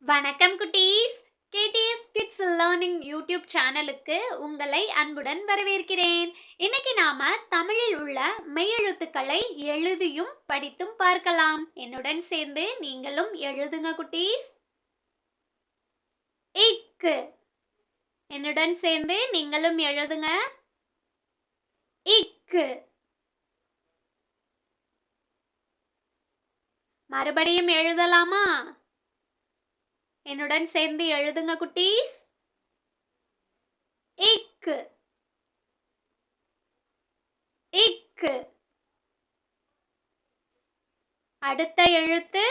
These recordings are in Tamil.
வணக்கம் குட்டீஸ். கேடிஎஸ் கிட்ஸ் லேர்னிங் யூடியூப் சேனலுக்கு உங்களை அன்புடன் வரவேற்கிறேன். இன்னைக்கு நாம தமிழில் உள்ள மெய்யெழுத்துக்களை எழுதியும் படித்தும் பார்க்கலாம். என்னுடன் சேர்ந்து நீங்களும் எழுதுங்க குட்டீஸ். இக்கு. என்னுடன் சேர்ந்து நீங்களும் எழுதுங்க. இக்கு. மறுபடியும் எழுதலாமா? என்னுடன் சேர்ந்து எழுதுங்க குட்டீஸ். இக்கு. இக்கு. அடுத்த எழுத்து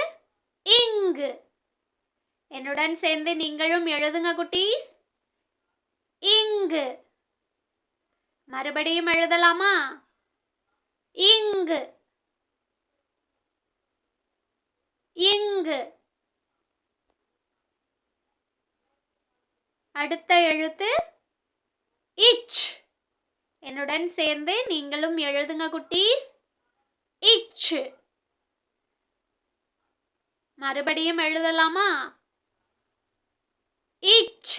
இங்கு. என்னுடன் சேர்ந்து நீங்களும் எழுதுங்க குட்டீஸ். இங்கு. மறுபடியும் எழுதலாமா? இங்கு. இங்கு. அடுத்த எழுத்து இச். என்னுடன் சேர்ந்து நீங்களும் எழுதுங்க குட்டீஸ். இச். மறுபடியும் எழுதலாமா? இச்.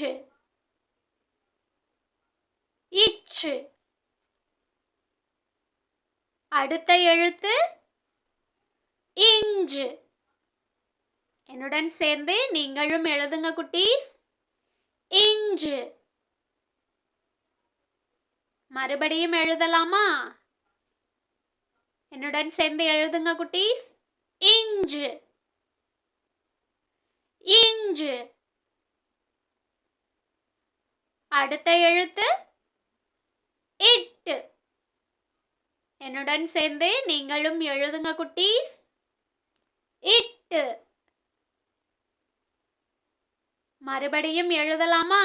இச். அடுத்த எழுத்து இஞ்சு. என்னுடன் சேர்ந்து நீங்களும் எழுதுங்க குட்டீஸ். இஞ்சு. மறுபடியும் எழுதலாமா? என்னுடன் சேர்ந்து எழுதுங்க குட்டீஸ். இஞ்சு. இஞ்சு. அடுத்த எழுத்து இட்டு. என்னுடன் சேர்ந்து நீங்களும் எழுதுங்க குட்டீஸ். இட்டு. மறுபடியும் எழுதலாமா?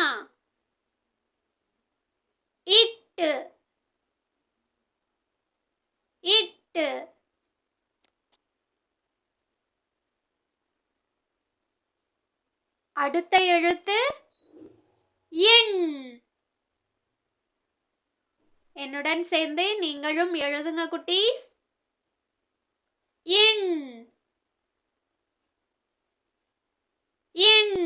இட்டு. இட்டு. அடுத்த எழுத்து இன். என்னுடன் சேர்ந்து நீங்களும் எழுதுங்க குட்டீஸ். இன். இன்.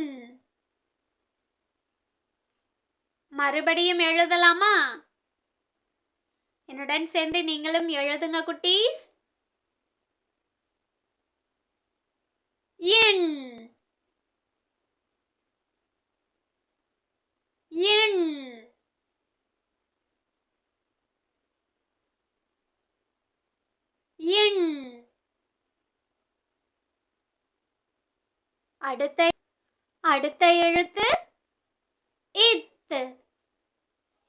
மறுபடியும் எழுதலாமா? என்னுடன் சேர்ந்து நீங்களும் எழுதுங்க குட்டீஸ். இன். இன். இன். அடுத்த எழுத்து இத்து.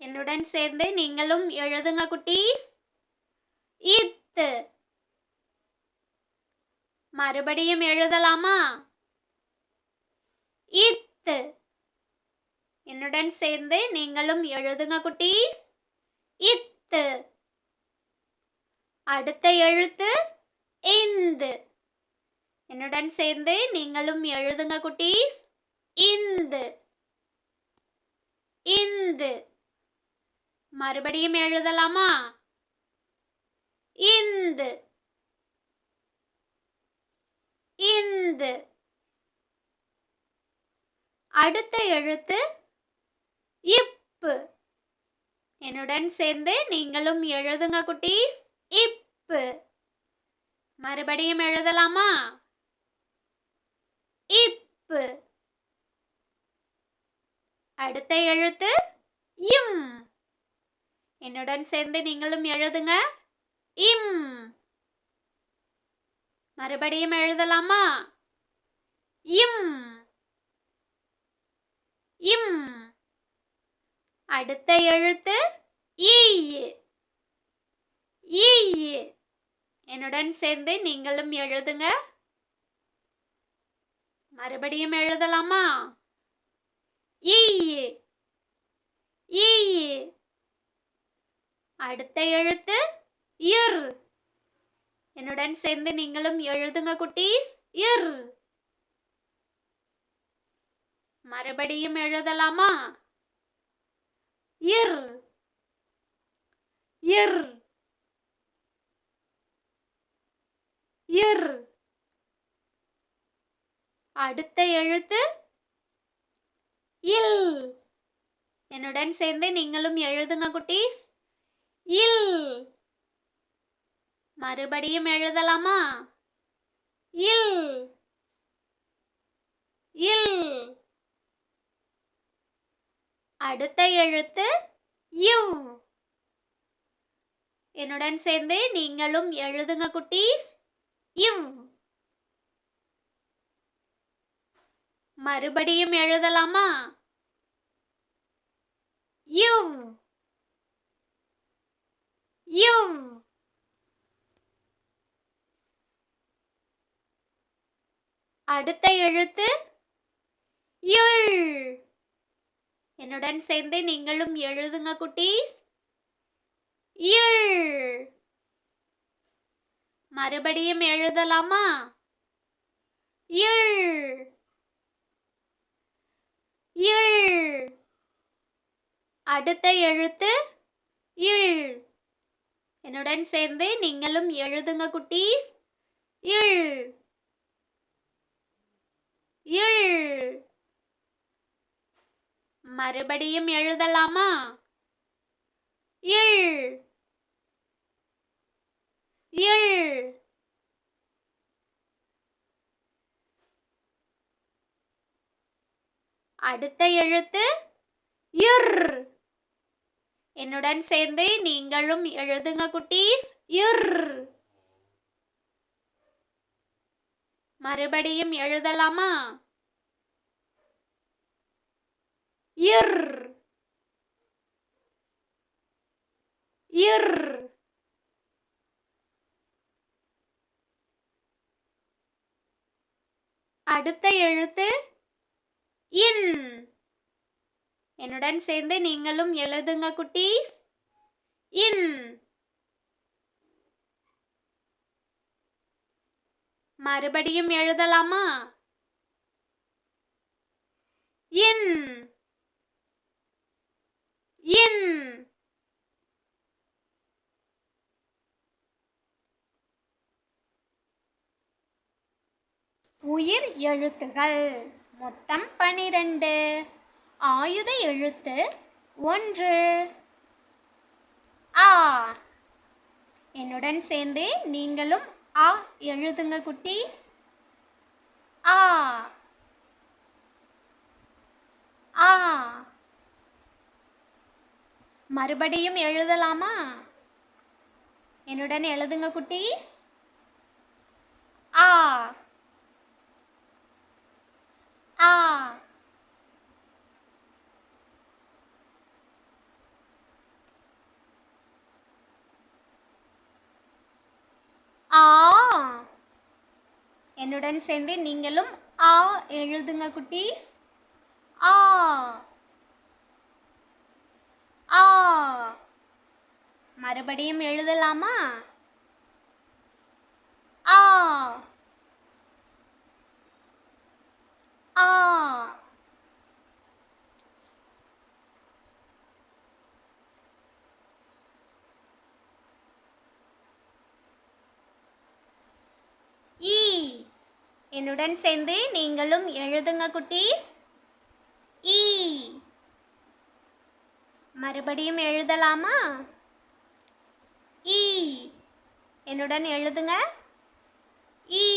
என்னுடன் சேர்ந்து நீங்களும் எழுதுங்க குட்டீஸ். இத்து. மறுபடியும் எழுதலாமா? இத்து. என்னுடன் சேர்ந்து நீங்களும் எழுதுங்க குட்டீஸ். இத்து. அடுத்த எழுத்து இந்து. என்னுடன் சேர்ந்து நீங்களும் எழுதுங்க குட்டீஸ். இந்து. இந்து. மறுபடியும் எழுதலாமா? இந்து. இந்து. அடுத்த எழுத்து இப்பு. என்னுடன் சேர்ந்து நீங்களும் எழுதுங்க குட்டீஸ். இப்பு. மறுபடியும் எழுதலாமா? இப்பு. அடுத்த எழுத்து இம். என்னுடன் சேர்ந்து நீங்களும் எழுதுங்க. இம். மறுபடியும் எழுதலாமா? இம். இம். அடுத்த எழுத்து ஈ. ஈ. என்னுடன் சேர்ந்து நீங்களும் எழுதுங்க. மறுபடியும் எழுதலாமா? ஈ. ஈ. அடுத்த எழுத்து இர். என்னுடன் சேர்ந்து நீங்களும் எழுதுங்க குட்டீஸ். இர். மறுபடியும் எழுதலாமா? இர். இர். இர். அடுத்த எழுத்து இல். என்னுடன் சேர்ந்து நீங்களும் எழுதுங்க குட்டீஸ். இல். மறுபடியும் எழுதலாமா? இல். இல். அடுத்த எழுத்து யு. என்னுடன் சேர்ந்து நீங்களும் எழுதுங்க குட்டீஸ். இவ். மறுபடியும் எழுதலாமா? யுவ். யுவ். அடுத்த எழுத்து யுள். என்னுடன் சேர்ந்து நீங்களும் எழுதுங்க குட்டீஸ். யுள். மறுபடியும் எழுதலாமா? யுள். யுள். அடுத்த எழுத்து யுள். என்னுடன் சேர்ந்து நீங்களும் எழுதுங்க குட்டீஸ். யுள். யுள். மறுபடியும் எழுதலாமா? யுள். யுள். அடுத்த எழுத்து யுர். என்னுடன் சேர்ந்து நீங்களும் எழுதுங்க குட்டீஸ். யுர். மறுபடியும் எழுதலாமா? யுர். யுர். அடுத்த எழுத்து இன். என்னுடன் சேர்ந்து நீங்களும் எழுதுங்க குட்டீஸ். இன். மறுபடியும் எழுதலாமா? இன். இன். உயிர் எழுத்துகள் மொத்தம் 12. ஆயுத எழுத்து 1. ஆ. என்னுடன் சேர்ந்து நீங்களும் ஆ எழுதுங்க குட்டீஸ். ஆ. ஆ. மறுபடியும் எழுதலாமா? என்னுடன் எழுதுங்க குட்டீஸ். ஆ. ஆ. ஆ. என்னுடன் சேர்ந்து நீங்களும் ஆ எழுதுங்க குட்டீஸ். ஆ. ஆ. மறுபடியும் எழுதலாமா? ஆ. ஆ. ஈ. என்னுடன் சேர்ந்து நீங்களும் எழுதுங்க குட்டீஸ். ஈ. மறுபடியும் எழுதலாமா? ஈ. என்னுடன் எழுதுங்க. ஈ.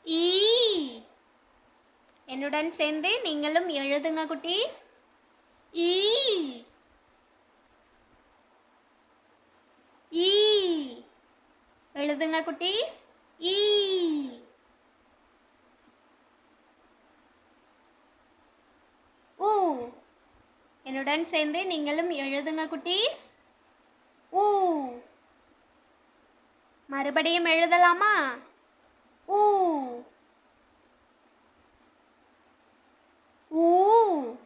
ஈ. என்னுடன் சேர்ந்து நீங்களும் எழுதுங்க குட்டீஸ். ஈ. ஈ. எழுதுங்க குட்டீஸ். ஈ. ஊ. என்னுடன் சேர்ந்து நீங்களும் எழுதுங்க குட்டீஸ். ஊ. மறுபடியும் எழுதலாமா? ஊ. ஊ.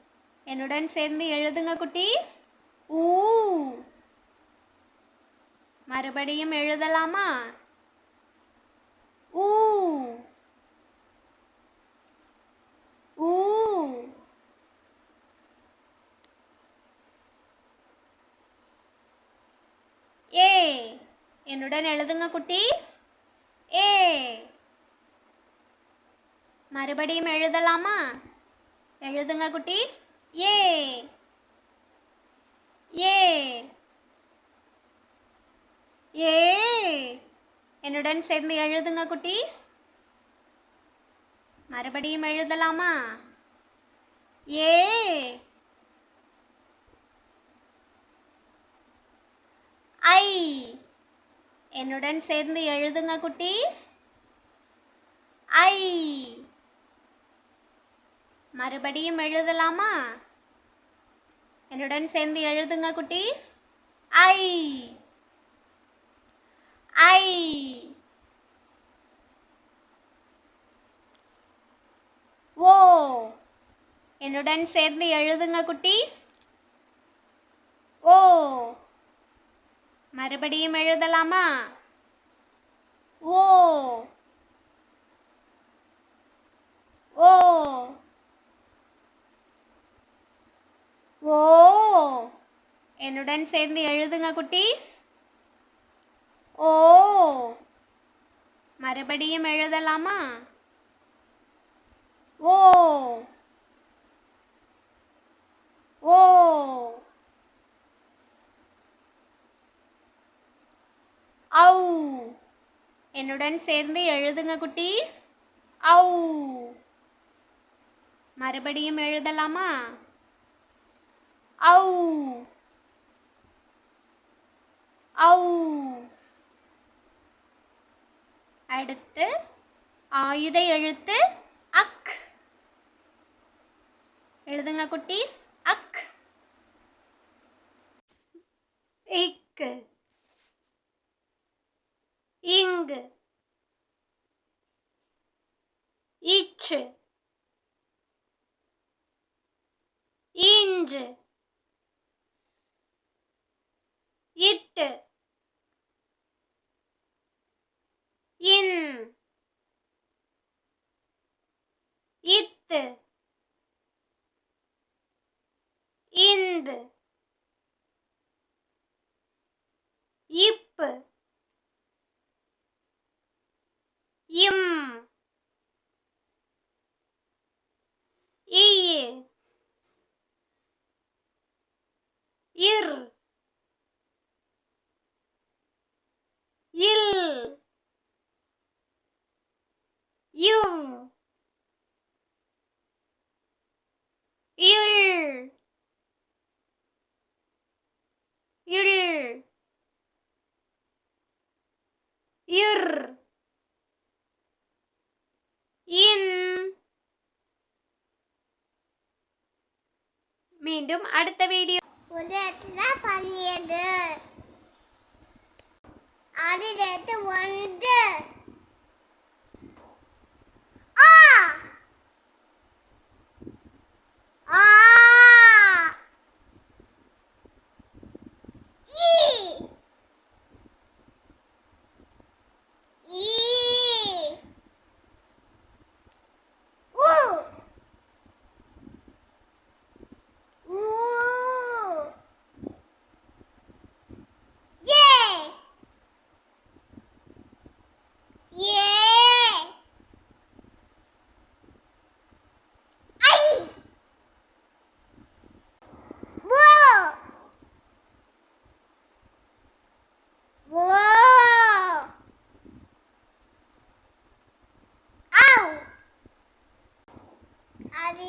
என்னுடன் சேர்ந்து எழுதுங்க குட்டீஸ். ஊ. மறுபடியும் எழுதலாமா? ஊ. ஊ. ஏ. என்னுடன் எழுதுங்க குட்டீஸ். ஏ. மறுபடியும் எழுதலாமா? எழுதுங்க குட்டீஸ். ஏ. ஏ. ஏ. என்னுடன் சேர்ந்து எழுதுங்க குட்டீஸ். மறுபடியும் எழுதலாமா? ஏ. ஐ. என்னுடன் சேர்ந்து எழுதுங்க குட்டீஸ். ஐ. மறுபடியும் எழுதலாமா? என்னுடன் சேர்ந்து எழுதுங்க குட்டீஸ். ஐ. ஐ. ஓ. என்னுடன் சேர்ந்து எழுதுங்க குட்டீஸ். ஓ. மறுபடியும் எழுதலாமா? ஓ. ஓ. ஓ. என்னுடன் சேர்ந்து எழுதுங்க குட்டீஸ். ஓ. மறுபடியும் எழுதலாமா? ஓ. ஓ. ஔ. என்னுடன் சேர்ந்து எழுதுங்க குட்டீஸ். ஔ. மறுபடியும் எழுதலாமா? ஔ. ஔ. அடுத்து ஆயுத எழுத்து அக். எழுதுங்க குட்டீஸ். அக். இக்கு. இங்கு. இச்சு. இஞ்சு. இட்டு. இன். இத்து. இந்து. இப்பு. இம். இயு. இர். இல். இவ். இள். இள். இர். இன். மீண்டும் அடுத்த வீடியோ பண்ணியது அது வந்து ஆ ஆ ஈ ஈ ஊ ஊ ஏ ஏ ஐ ஓ ஓ ஆவ் அது